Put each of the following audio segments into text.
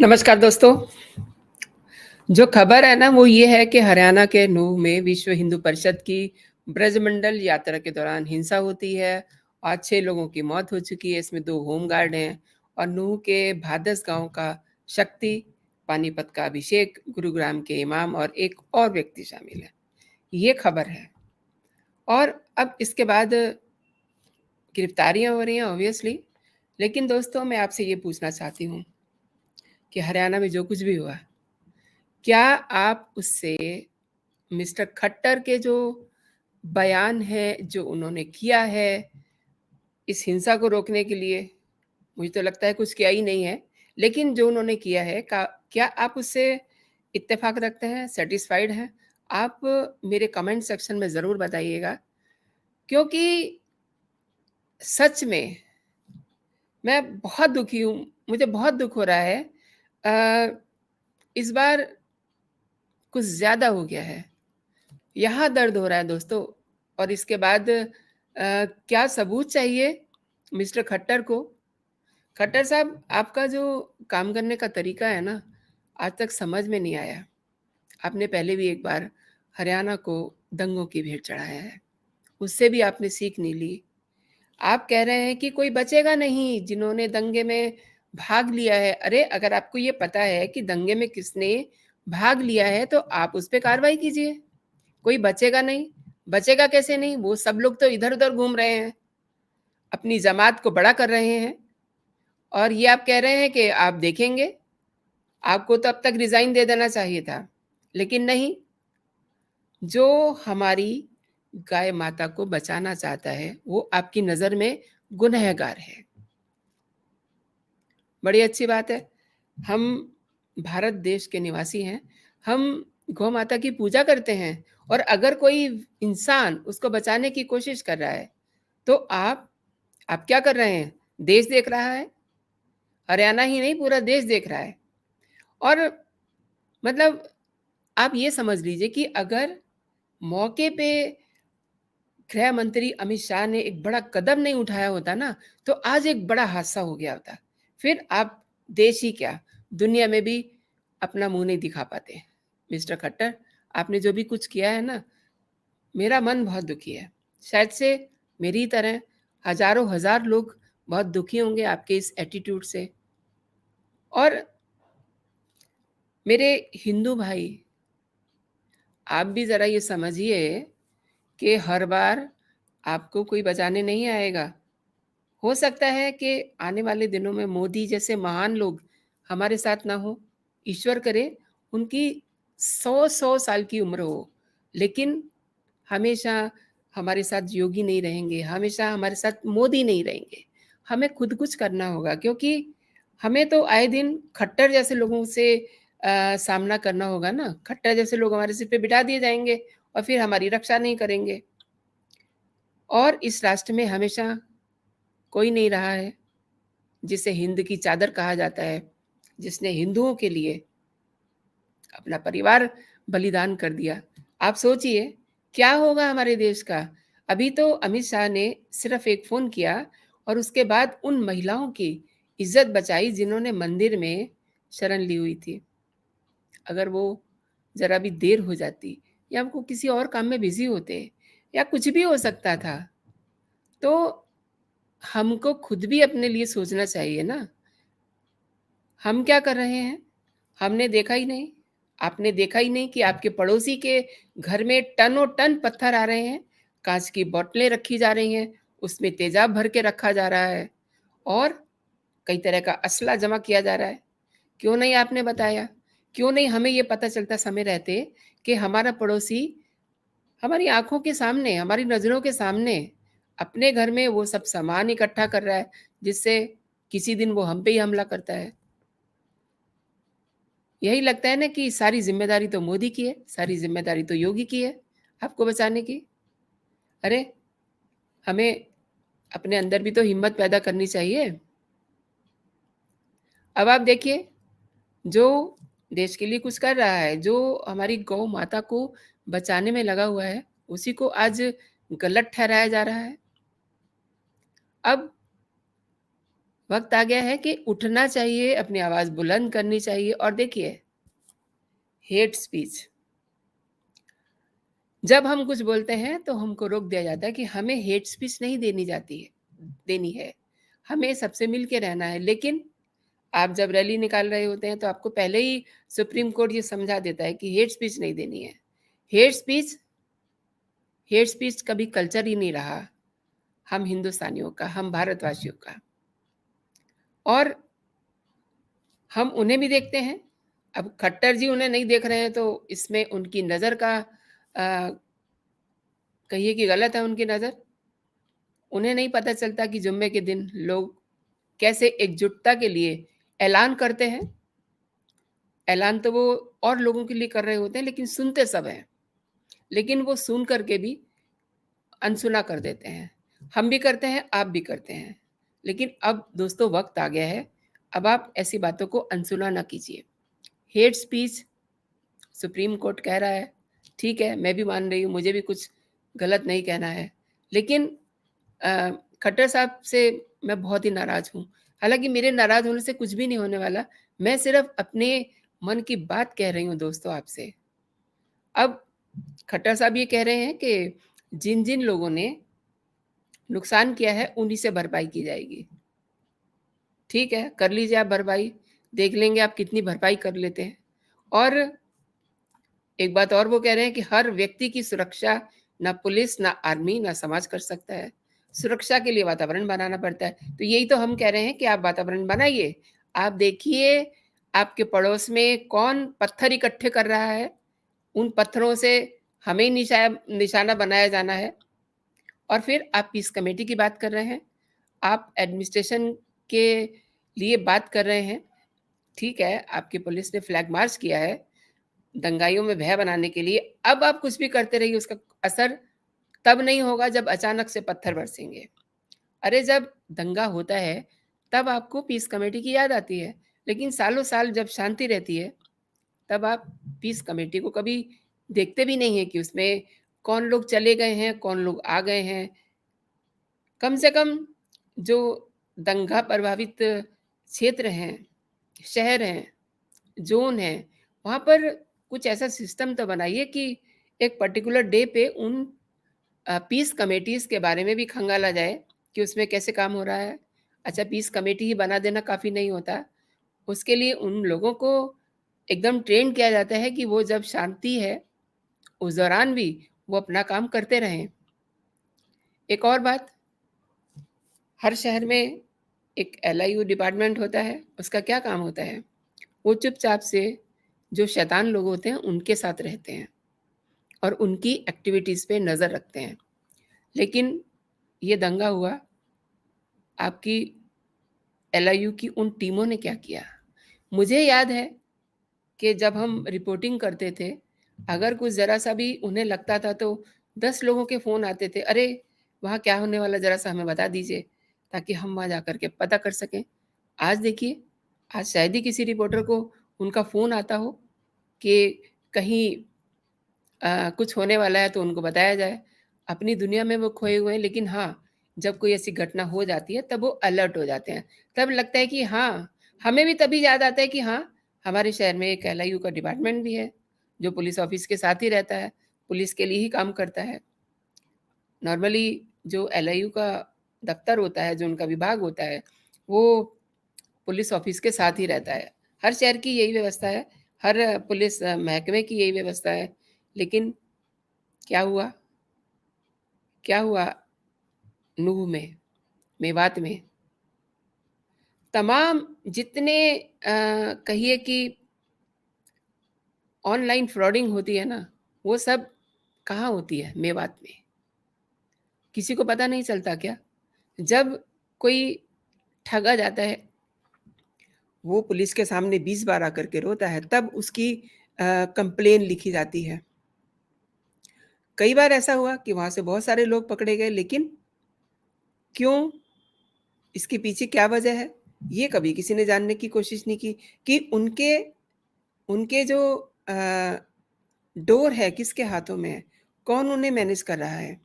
नमस्कार दोस्तों। जो खबर है ना वो ये है कि हरियाणा के नूंह में विश्व हिंदू परिषद की ब्रजमंडल यात्रा के दौरान हिंसा होती है। आज 6 लोगों की मौत हो चुकी है, इसमें 2 होमगार्ड हैं और नूंह के भादस गांव का शक्ति, पानीपत का अभिषेक, गुरुग्राम के इमाम और एक और व्यक्ति शामिल है। ये खबर है। और अब इसके बाद गिरफ्तारियां हो रही हैं ऑब्वियसली। लेकिन दोस्तों मैं आपसे ये पूछना चाहती हूँ कि हरियाणा में जो कुछ भी हुआ, क्या आप उससे मिस्टर खट्टर के जो बयान है, जो उन्होंने किया है इस हिंसा को रोकने के लिए, मुझे तो लगता है कुछ किया ही नहीं है। लेकिन जो उन्होंने किया है का क्या आप उससे इत्तेफ़ाक रखते हैं, सैटिस्फाइड हैं? आप मेरे कमेंट सेक्शन में ज़रूर बताइएगा, क्योंकि सच में मैं बहुत दुखी हूँ, मुझे बहुत दुःख हो रहा है। इस बार कुछ ज़्यादा हो गया है। यहाँ दर्द हो रहा है दोस्तों। और इसके बाद क्या सबूत चाहिए मिस्टर खट्टर को? खट्टर साहब, आपका जो काम करने का तरीका है ना, आज तक समझ में नहीं आया। आपने पहले भी एक बार हरियाणा को दंगों की भेंट चढ़ाया है, उससे भी आपने सीख नहीं ली। आप कह रहे हैं कि कोई बचेगा नहीं जिन्होंने दंगे में भाग लिया है। अरे अगर आपको ये पता है कि दंगे में किसने भाग लिया है तो आप उस पे कार्रवाई कीजिए। कोई बचेगा नहीं। बचेगा कैसे नहीं? वो सब लोग तो इधर-उधर घूम रहे हैं, अपनी जमात को बड़ा कर रहे हैं और ये आप कह रहे हैं कि आप देखेंगे। आपको तो अब तक रिज़ाइन दे देना चाहिए था, लेकिन नहीं। जो हमारी गाय माता को बचाना चाहता है, वो आपकी नज़र में गुनहगार है। बड़ी अच्छी बात है। हम भारत देश के निवासी हैं, हम गौ माता की पूजा करते हैं और अगर कोई इंसान उसको बचाने की कोशिश कर रहा है, तो आप क्या कर रहे हैं? देश देख रहा है, हरियाणा ही नहीं पूरा देश देख रहा है। और मतलब आप ये समझ लीजिए कि अगर मौके पे गृह मंत्री अमित शाह ने एक बड़ा कदम नहीं उठाया होता ना, तो आज एक बड़ा हादसा हो गया होता। फिर आप देश ही क्या, दुनिया में भी अपना मुँह नहीं दिखा पाते। मिस्टर खट्टर, आपने जो भी कुछ किया है ना, मेरा मन बहुत दुखी है। शायद से मेरी तरह हज़ारों हज़ार लोग बहुत दुखी होंगे आपके इस एटीट्यूड से। और मेरे हिंदू भाई, आप भी ज़रा ये समझिए कि हर बार आपको कोई बचाने नहीं आएगा। हो सकता है कि आने वाले दिनों में मोदी जैसे महान लोग हमारे साथ ना हो, ईश्वर करे उनकी 100-100 साल की उम्र हो, लेकिन हमेशा हमारे साथ योगी नहीं रहेंगे, हमेशा हमारे साथ मोदी नहीं रहेंगे। हमें खुद कुछ करना होगा, क्योंकि हमें तो आए दिन खट्टर जैसे लोगों से सामना करना होगा ना। खट्टर जैसे लोग हमारे सिर पे बिठा दिए जाएँगे और फिर हमारी रक्षा नहीं करेंगे। और इस राष्ट्र में हमेशा कोई नहीं रहा है जिसे हिंद की चादर कहा जाता है, जिसने हिंदुओं के लिए अपना परिवार बलिदान कर दिया। आप सोचिए क्या होगा हमारे देश का? अभी तो अमित शाह ने सिर्फ़ एक फ़ोन किया और उसके बाद उन महिलाओं की इज़्ज़त बचाई जिन्होंने मंदिर में शरण ली हुई थी। अगर वो ज़रा भी देर हो जाती या वो किसी और काम में बिज़ी होते या कुछ भी हो सकता था, तो हमको खुद भी अपने लिए सोचना चाहिए ना। हम क्या कर रहे हैं? हमने देखा ही नहीं। आपने देखा ही नहीं कि आपके पड़ोसी के घर में टनों-टन पत्थर आ रहे हैं, काँच की बॉटलें रखी जा रही हैं, उसमें तेज़ाब भर के रखा जा रहा है और कई तरह का असला जमा किया जा रहा है। क्यों नहीं आपने बताया? क्यों नहीं हमें ये पता चलता समय रहते कि हमारा पड़ोसी हमारी आँखों के सामने, हमारी नज़रों के सामने अपने घर में वो सब सामान इकट्ठा कर रहा है, जिससे किसी दिन वो हम पे ही हमला करता है। यही लगता है ना कि सारी ज़िम्मेदारी तो मोदी की है, सारी ज़िम्मेदारी तो योगी की है, आपको बचाने की। अरे! हमें अपने अंदर भी तो हिम्मत पैदा करनी चाहिए। अब आप देखिए, जो देश के लिए कुछ कर रहा है, जो हमारी गौ माता को बचाने में लगा हुआ है, उसी को आज गलत ठहराया जा रहा है। अब वक़्त आ गया है कि उठना चाहिए, अपनी आवाज़ बुलंद करनी चाहिए और देखिए, हेट स्पीच जब हम कुछ बोलते हैं तो हमको रोक दिया जाता है कि हमें हेट स्पीच नहीं देनी है। हमें सबसे मिल के रहना है। लेकिन आप जब रैली निकाल रहे होते हैं तो आपको पहले ही सुप्रीम कोर्ट ये समझा देता है कि हेट स्पीच नहीं देनी है। हेट स्पीच हेट स्पीच कभी कल्चर ही नहीं रहा, हम हिंदुस्तानियों का, हम भारतवासियों का। और हम उन्हें भी देखते हैं। अब खट्टर जी उन्हें नहीं देख रहे हैं तो इसमें उनकी नज़र का कहिए कि गलत है उनकी नज़र। उन्हें नहीं पता चलता कि जुम्मे के दिन लोग कैसे एकजुटता के लिए ऐलान करते हैं। ऐलान तो वो और लोगों के लिए कर रहे होते हैं लेकिन सुनते सब हैं। लेकिन वो सुन कर के भी अनसुना कर देते हैं। हम भी करते हैं, आप भी करते हैं। लेकिन अब दोस्तों वक़्त आ गया है, अब आप ऐसी बातों को अनसुना ना कीजिए। हेट स्पीच सुप्रीम कोर्ट कह रहा है, ठीक है, मैं भी मान रही हूँ, मुझे भी कुछ गलत नहीं कहना है। लेकिन अ, खट्टर साहब से मैं बहुत ही नाराज़ हूँ। हालाँकि मेरे नाराज़ होने से कुछ भी नहीं होने वाला। मैं सिर्फ़ अपने मन की बात कह रही हूँ दोस्तों आपसे। अब खट्टर साहब ये कह रहे हैं कि जिन-जिन लोगों ने नुकसान किया है, उन्हीं से भरपाई की जाएगी। ठीक है, कर लीजिए आप भरपाई, देख लेंगे आप कितनी भरपाई कर लेते हैं। और एक बात और वो कह रहे हैं कि हर व्यक्ति की सुरक्षा ना पुलिस, ना आर्मी, ना समाज कर सकता है। सुरक्षा के लिए वातावरण बनाना पड़ता है। तो यही तो हम कह रहे हैं कि आप वातावरण बनाइए। आप देखिए आपके पड़ोस में कौन पत्थर इकट्ठे कर रहा है, उन पत्थरों से हमें निशाना बनाया जाना है। और फिर आप पीस कमेटी की बात कर रहे हैं, आप एडमिनिस्ट्रेशन के लिए बात कर रहे हैं। ठीक है, आपकी पुलिस ने फ्लैग मार्च किया है, दंगाइयों में भय बनाने के लिए। अब आप कुछ भी करते रहिए, उसका असर तब नहीं होगा जब अचानक से पत्थर बरसेंगे। अरे जब दंगा होता है, तब आपको पीस कमेटी की याद आती है, लेकिन सालों-साल जब शांति रहती है, तब आप पीस कमेटी को कभी देखते भी नहीं हैं कि उसमें कौन लोग चले गए हैं, कौन लोग आ गए हैं। कम से कम जो दंगा प्रभावित क्षेत्र हैं, शहर हैं, ज़ोन है, वहाँ पर कुछ ऐसा सिस्टम तो बनाइए कि एक पर्टिकुलर डे पे उन पीस कमिटीज़ के बारे में भी खंगाला जाए कि उसमें कैसे काम हो रहा है। अच्छा, पीस कमेटी ही बना देना काफ़ी नहीं होता। उसके लिए उन लोगों को एकदम ट्रेन किया जाता है कि वो जब शांति है, उस दौरान भी वो अपना काम करते रहें। एक और बात, हर शहर में एक एलआईयू डिपार्टमेंट होता है, उसका क्या काम होता है? वो चुपचाप से जो शैतान लोग होते हैं, उनके साथ रहते हैं और उनकी एक्टिविटीज़ पे नज़र रखते हैं। लेकिन ये दंगा हुआ, आपकी एलआईयू की उन टीमों ने क्या किया? मुझे याद है कि जब हम रिपोर्टिंग करते थे, अगर कुछ ज़रा-सा भी उन्हें लगता था तो 10 लोगों के फ़ोन आते थे, "अरे! वहाँ क्या होने वाला है ज़रा-सा हमें बता दीजिए, ताकि हम वहाँ जाकर के पता कर सकें।" आज देखिए, आज शायद ही किसी रिपोर्टर को उनका फ़ोन आता हो कि कहीं कुछ होने वाला है तो उनको बताया जाए। अपनी दुनिया में वो खोए हुए हैं, लेकिन हाँ, जब कोई ऐसी घटना हो जाती है तब वो अलर्ट हो जाते हैं। तब लगता है कि हाँ, हमें भी तभी याद आता है कि हाँ, हमारे शहर में एक एलआईयू का डिपार्टमेंट भी है, जो पुलिस ऑफ़िस के साथ ही रहता है, पुलिस के लिए ही काम करता है। नॉर्मली जो एलआईयू का दफ़्तर होता है, जो उनका विभाग होता है, वो पुलिस ऑफ़िस के साथ ही रहता है। हर शहर की यही व्यवस्था है, हर पुलिस महकमे की यही व्यवस्था है। लेकिन क्या हुआ? क्या हुआ नूह में, मेवात में? तमाम जितने कहिए कि ऑनलाइन फ्रॉडिंग होती है ना, वो सब कहाँ होती है? मेवात में। किसी को पता नहीं चलता क्या? जब कोई ठगा जाता है, वो पुलिस के सामने 20 बार आकर के रोता है, तब उसकी कंप्लेन लिखी जाती है। कई बार ऐसा हुआ कि वहाँ से बहुत सारे लोग पकड़े गए, लेकिन क्यों? इसके पीछे क्या वजह है? ये कभी किसी ने जानने की कोशिश नहीं की कि उनके उनके जो अ, डोर है किसके हाथों में है? कौन उन्हें मैनेज कर रहा है?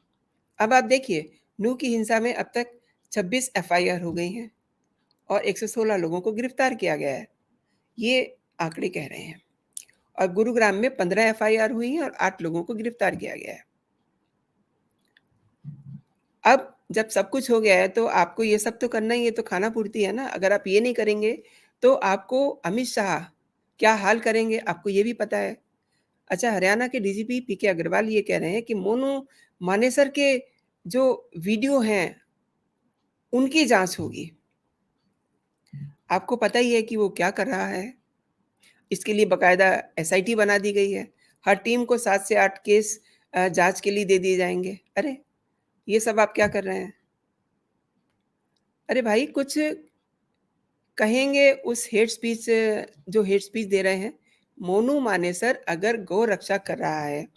अब आप देखिए, नूह की हिंसा में अब तक 26 एफआईआर हो गई हैं और 116 लोगों को गिरफ्तार किया गया है। ये आंकड़े कह रहे हैं। और गुरुग्राम में 15 एफआईआर हुई हैं और 8 लोगों को गिरफ्तार किया गया है। अब जब सब कुछ हो गया है तो आपको ये सब तो करना ही है, तो खाना पूर्ति है ना। अगर आप ये नहीं करेंगे तो आपको अमित शाह क्या हाल करेंगे, आपको ये भी पता है। अच्छा, हरियाणा के डीजीपी पीके अग्रवाल ये कह रहे हैं कि मोनू मानेसर के जो वीडियो हैं, उनकी जाँच होगी। आपको पता ही है कि वो क्या कर रहा है। इसके लिए बाकायदा एसआईटी बना दी गई है। हर टीम को 7 से 8 केस जाँच के लिए दे दिए जाएँगे। अरे! ये सब आप क्या कर रहे हैं? अरे भाई, कुछ कहेंगे उस हेट स्पीच जो हेट स्पीच दे रहे हैं, मोनू मानेसर अगर गौ रक्षा कर रहा है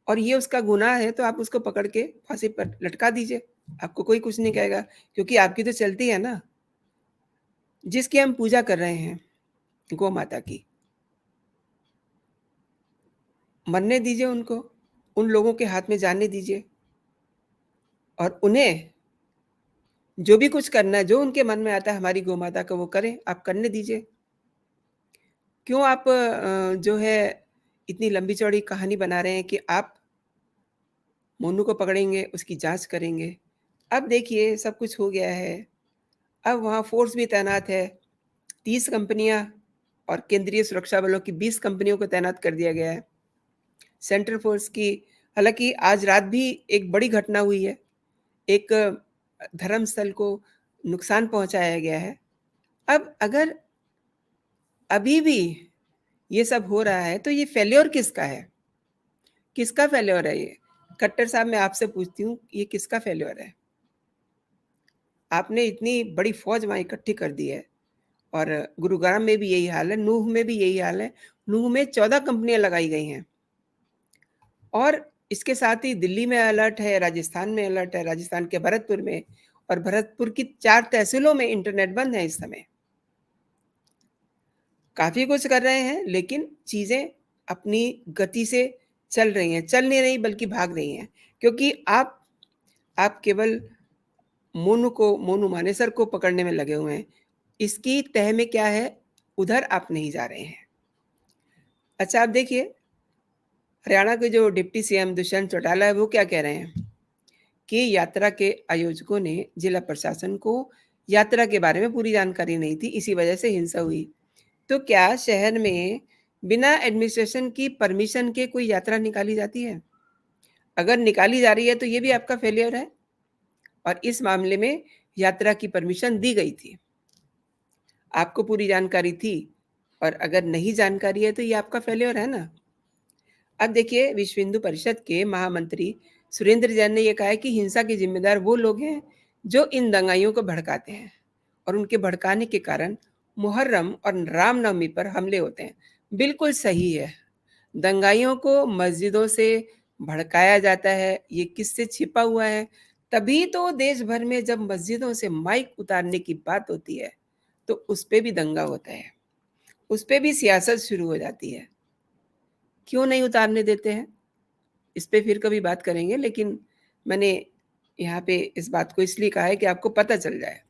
और ये उसका गुनाह है, तो आप उसको पकड़ के फांसी पर लटका दीजिए। आपको कोई कुछ नहीं कहेगा, क्योंकि आपकी तो चलती है ना, जिसकी हम पूजा कर रहे हैं, गौ माता की। मरने दीजिए उनको, उन लोगों के हाथ में जाने दीजिए और उन्हें जो भी कुछ करना है, जो उनके मन में आता है हमारी गौ माता को, वो करें, आप करने दीजिए। क्यों आप जो है इतनी लंबी-चौड़ी कहानी बना रहे हैं कि आप मोनू को पकड़ेंगे, उसकी जाँच करेंगे। अब देखिए सब कुछ हो गया है, अब वहाँ फ़ोर्स भी तैनात है, 30 कंपनियाँ और केंद्रीय सुरक्षा बलों की 20 कंपनियों को तैनात कर दिया गया है। सेंट्रल फ़ोर्स की हालाँकि आज रात भी एक बड़ी घटना हुई है, एक धर्मस्थल को नुकसान पहुँचाया गया है। अब अगर अभी भी ये सब हो रहा है, तो ये फेल्योर किसका है? किसका फेल्योर है ये? खट्टर साहब, मैं आपसे पूछती हूँ, ये किसका फेल्योर है? आपने इतनी बड़ी फ़ौज वहाँ इकट्ठी कर दी है और गुरुग्राम में भी यही हाल है, नूह में भी यही हाल है। नूह में 14 कंपनियाँ लगाई गई हैं और इसके साथ ही दिल्ली में अलर्ट है, राजस्थान में अलर्ट है, राजस्थान के भरतपुर में, और भरतपुर की 4 तहसीलों में इंटरनेट बंद है इस समय। काफ़ी कुछ कर रहे हैं, लेकिन चीज़ें अपनी गति से चल रही हैं। चल नहीं रही बल्कि भाग रही हैं, क्योंकि आप केवल मोनू मानेसर को पकड़ने में लगे हुए हैं। इसकी तह में क्या है, उधर आप नहीं जा रहे हैं। अच्छा, आप देखिए, हरियाणा के जो डिप्टी सीएम दुष्यंत चौटाला है, वो क्या कह रहे हैं कि यात्रा के आयोजकों ने जिला प्रशासन को यात्रा के बारे में पूरी जानकारी नहीं थी, इसी वजह से हिंसा हुई। तो क्या शहर में बिना एडमिनिस्ट्रेशन की परमिशन के कोई यात्रा निकाली जाती है? अगर निकाली जा रही है तो ये भी आपका फेलियर है, और इस मामले में यात्रा की परमिशन दी गई थी। आपको पूरी जानकारी थी, और अगर नहीं जानकारी है तो ये आपका फेल्योर है ना। अब देखिए, विश्व हिंदू परिषद के महामंत्री सुरेंद्र जैन ने यह कहा है कि हिंसा के जिम्मेदार वो लोग हैं जो इन दंगाइयों को भड़काते हैं, और उनके भड़काने के कारण मुहर्रम और रामनवमी पर हमले होते हैं। बिल्कुल सही है। दंगाइयों को मस्जिदों से भड़काया जाता है, ये किससे छिपा हुआ है। तभी तो देश भर में जब मस्जिदों से माइक उतारने की बात होती है, तो उस पे भी दंगा होता है, उस पे भी सियासत शुरू हो जाती है। क्यों नहीं उतारने देते हैं? इस पे फिर कभी बात करेंगे, लेकिन मैंने यहाँ पे इस बात को इसलिए कहा है कि आपको पता चल जाए।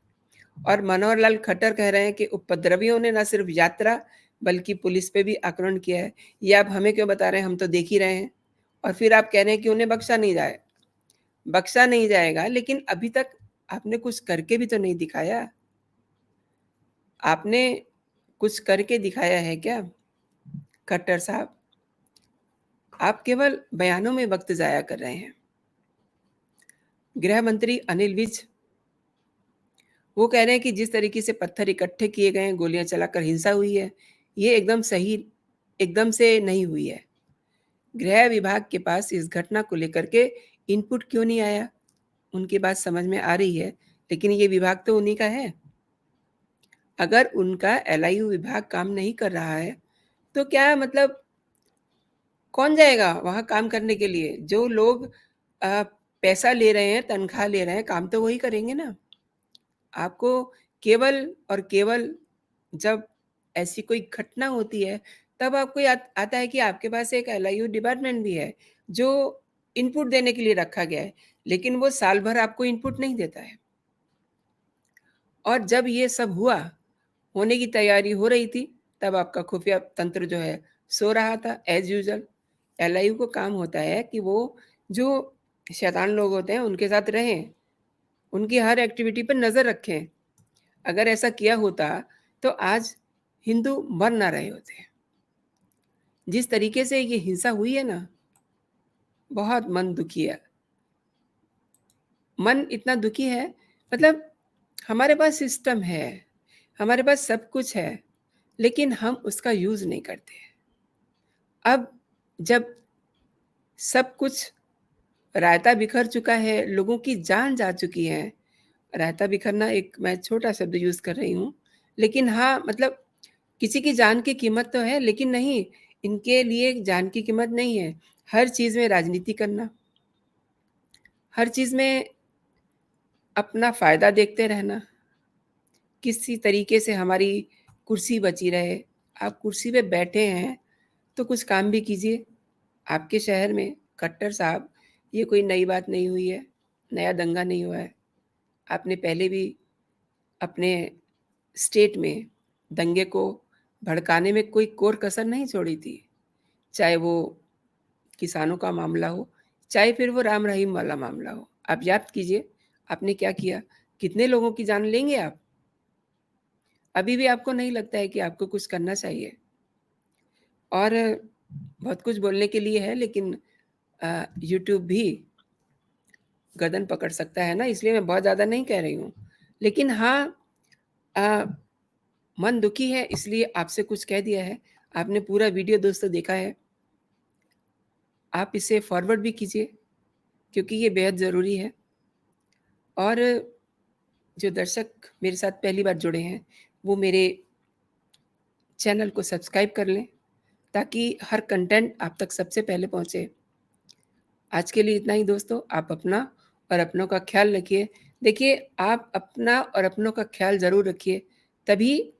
और मनोहर लाल खट्टर कह रहे हैं कि उपद्रवियों ने न सिर्फ यात्रा बल्कि पुलिस पे भी आक्रमण किया है। ये आप हमें क्यों बता रहे हैं? हम तो देख ही रहे हैं। और फिर आप कह रहे हैं कि उन्हें बख्शा नहीं जाए। बख्शा नहीं जाएगा, लेकिन अभी तक आपने कुछ करके भी तो नहीं दिखाया। आपने कुछ करके दिखाया है क्या, खट्टर साहब? आप केवल बयानों में वक़्त ज़ाया कर रहे हैं। गृह मंत्री अनिल विज, वो कह रहे हैं कि जिस तरीके से पत्थर इकट्ठे किए गए हैं, गोलियाँ चलाकर हिंसा हुई है, ये एकदम से नहीं हुई है। गृह विभाग के पास इस घटना को लेकर के इनपुट क्यों नहीं आया? उनकी बात समझ में आ रही है, लेकिन ये विभाग तो उन्हीं का है। अगर उनका एलआईयू विभाग काम नहीं कर रहा है, तो क्या मतलब कौन जाएगा वहाँ काम करने के लिए? जो लोग पैसा ले रहे हैं, तनख्वाह ले रहे हैं, काम तो वही करेंगे ना। आपको केवल और केवल जब ऐसी कोई घटना होती है, तब आपको याद आता है कि आपके पास एक एलआईयू डिपार्टमेंट भी है, जो इनपुट देने के लिए रखा गया है, लेकिन वो साल भर आपको इनपुट नहीं देता है। और जब ये सब हुआ, होने की तैयारी हो रही थी, तब आपका खुफिया तंत्र जो है सो रहा था एज़ यूजुअल। एलआईयू को काम होता है कि वो जो शैतान लोग होते हैं उनके साथ रहें, उनकी हर एक्टिविटी पर नज़र रखें। अगर ऐसा किया होता तो आज हिंदू मर ना रहे होते। जिस तरीके से ये हिंसा हुई है ना, बहुत मन दुखी है। मन इतना दुखी है, मतलब हमारे पास सिस्टम है, हमारे पास सब कुछ है, लेकिन हम उसका यूज़ नहीं करते। अब जब सब कुछ रायता बिखर चुका है, लोगों की जान जा चुकी है, रायता बिखरना एक मैं छोटा शब्द यूज़ कर रही हूँ, लेकिन हाँ, मतलब किसी की जान की कीमत तो है, लेकिन नहीं, इनके लिए जान की कीमत नहीं है। हर चीज़ में राजनीति करना, हर चीज़ में अपना फ़ायदा देखते रहना, किसी तरीके से हमारी कुर्सी बची रहे। आप कुर्सी पे बैठे हैं, तो कुछ काम भी कीजिए। आपके शहर में खट्टर साहब, ये कोई नई बात नहीं हुई है, नया दंगा नहीं हुआ है। आपने पहले भी अपने स्टेट में दंगे को भड़काने में कोई कोर कसर नहीं छोड़ी थी। चाहे वो किसानों का मामला हो, चाहे फिर वो राम रहीम वाला मामला हो। आप याद कीजिए, आपने क्या किया? कितने लोगों की जान लेंगे आप? अभी भी आपको नहीं लगता है कि आपको कुछ करना चाहिए? और बहुत कुछ बोलने के लिए है, लेकिन यूट्यूब भी गर्दन पकड़ सकता है ना, इसलिए मैं बहुत ज़्यादा नहीं कह रही हूँ। लेकिन हाँ, अ, मन दुखी है इसलिए आपसे कुछ कह दिया है। आपने पूरा वीडियो दोस्तों देखा है। आप इसे फॉरवर्ड भी कीजिए, क्योंकि ये बेहद ज़रूरी है। और जो दर्शक मेरे साथ पहली बार जुड़े हैं, वो मेरे चैनल को सब्सक्राइब कर लें, ताकि हर कंटेंट आप तक सबसे पहले पहुँचे। आज के लिए इतना ही दोस्तों, आप अपना और अपनों का ख़्याल रखिए। देखिए, आप अपना और अपनों का ख़्याल ज़रूर रखिए, तभी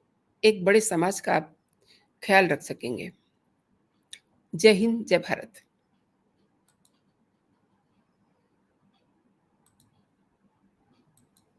एक बड़े समाज का आप ख़्याल रख सकेंगे। जय हिंद, जय भारत।